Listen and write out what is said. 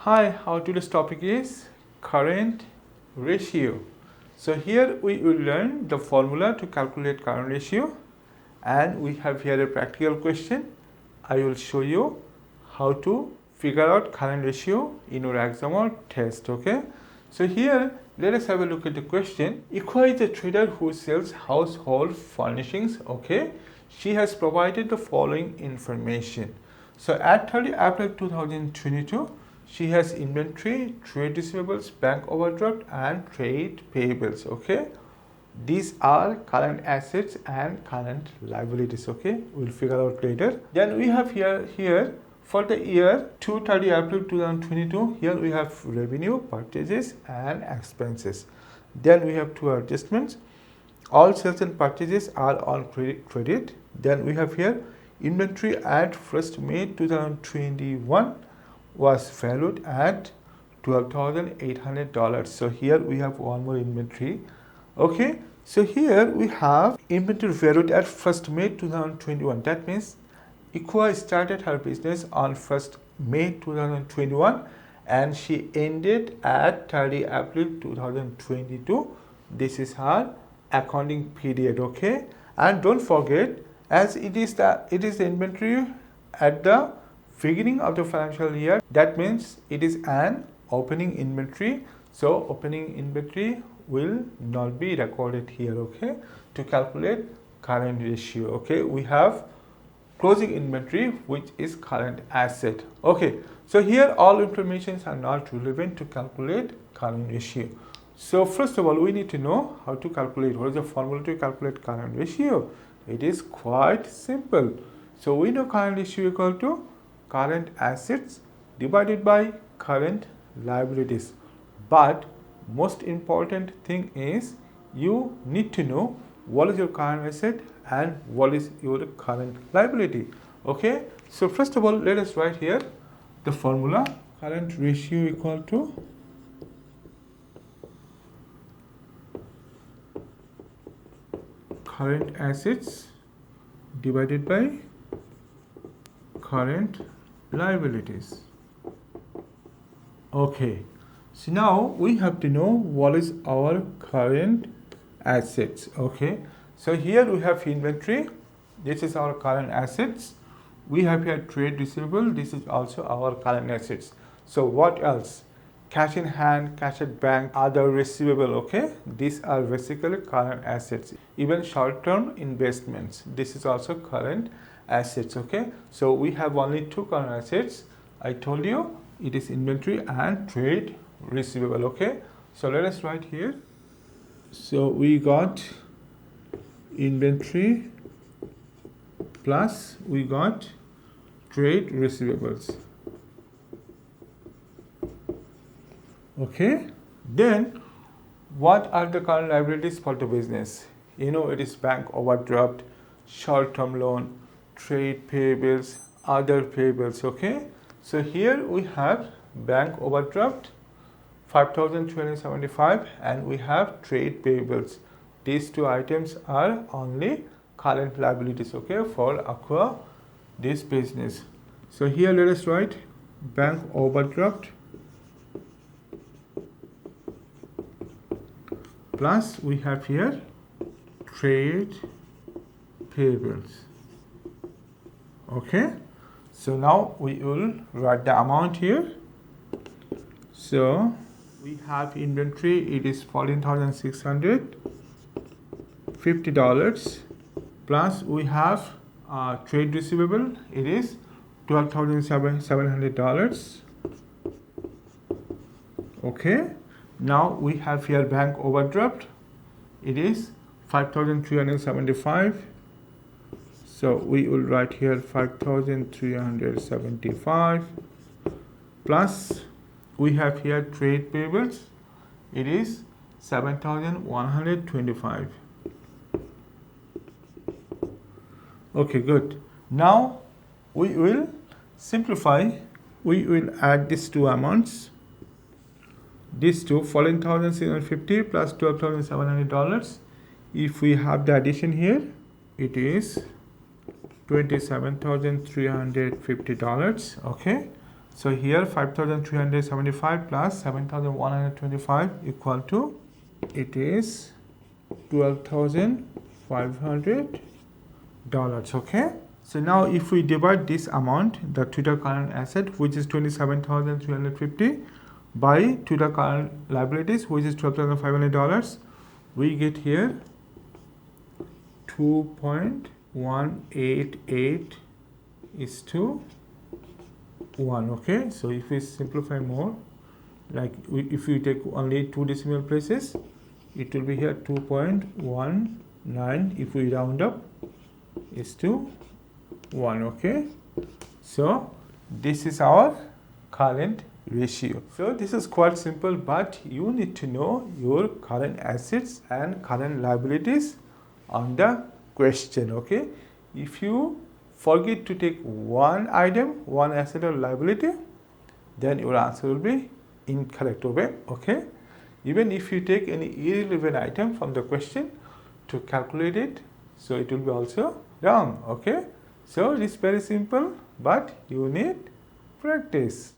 Hi, our today's topic is current ratio. So here we will learn the formula to calculate current ratio, and we have here a practical question. I will show you how to figure out current ratio in your exam or test. Okay, so here let us have a look at the question. Ikwa is a trader who sells household furnishings. Okay, she has provided the following information. So at 30 April 2022, she has inventory, trade receivables, bank overdraft, and trade payables. Okay, these are current assets and current liabilities. Okay, we'll figure out later. Then we have here for the year 30 April 2022. Here we have revenue, purchases, and expenses. Then we have two adjustments. All sales and purchases are on credit. Then we have here inventory at 1st May 2021 was valued at $12,800. So here we have one more inventory. Okay, so here we have inventory valued at 1st May 2021. That means Ikwa started her business on 1st May 2021 and she ended at 30 April 2022. This is her accounting period. Okay, and don't forget, as it is the inventory at the beginning of the financial year, that means it is an opening inventory. So opening inventory will not be recorded here. Okay, to calculate current ratio. Okay, we have closing inventory, which is current asset. Okay, so here all informations are not relevant to calculate current ratio. So first of all, we need to know how to calculate. What is the formula to calculate current ratio? It is quite simple. So we know current ratio equal to current assets divided by current liabilities. But most important thing is you need to know what is your current asset and what is your current liability. Okay, so first of all, let us write here the formula. Current ratio equal to current assets divided by current liabilities. Okay, so now we have to know what is our current assets. Okay, so here we have inventory. This is our current assets. We have here trade receivable. This is also our current assets. So what else? Cash in hand, cash at bank, other receivable. Okay, these are basically current assets. Even short-term investments, this is also current assets. Okay, so we have only two current assets. I told you it is inventory and trade receivable. Okay, so let us write here. So we got inventory plus we got trade receivables. Okay, then what are the current liabilities for the business? You know, it is bank overdraft, short-term loan, trade payables, other payables. Okay, so here we have bank overdraft 5,275 and we have trade payables. These two items are only current liabilities. Okay, for Aqua this business. So here let us write bank overdraft plus we have here trade payables. Okay, so now we will write the amount here. So we have inventory, it is $14,650 plus we have trade receivable, it is $12,700. Okay, now we have here bank overdraft, it is 5,375. So we will write here 5,375 plus we have here trade payables, it is 7,125. Okay, good. Now we will simplify. We will add these two amounts. These two, $14,650 plus $12,700. If we have the addition here, it is $27,350. Okay, So here 5,375 plus 7,125 equal to, it is $12,500. Okay. So now if we divide this amount, the total current asset, which is 27,350, by total current liabilities, which is $12,500, we get here 2.188 is to 1. Okay, so if we simplify more, like if we take only 2 decimal places, it will be here 2.19. if we round up, is to 1. Okay, so this is our current ratio. So this is quite simple, but you need to know your current assets and current liabilities on the question. Okay, if you forget to take one item, one asset or liability, then your answer will be incorrect. Okay, even if you take any irrelevant item from the question to calculate it, so it will be also wrong. Okay, so it is very simple, but you need practice.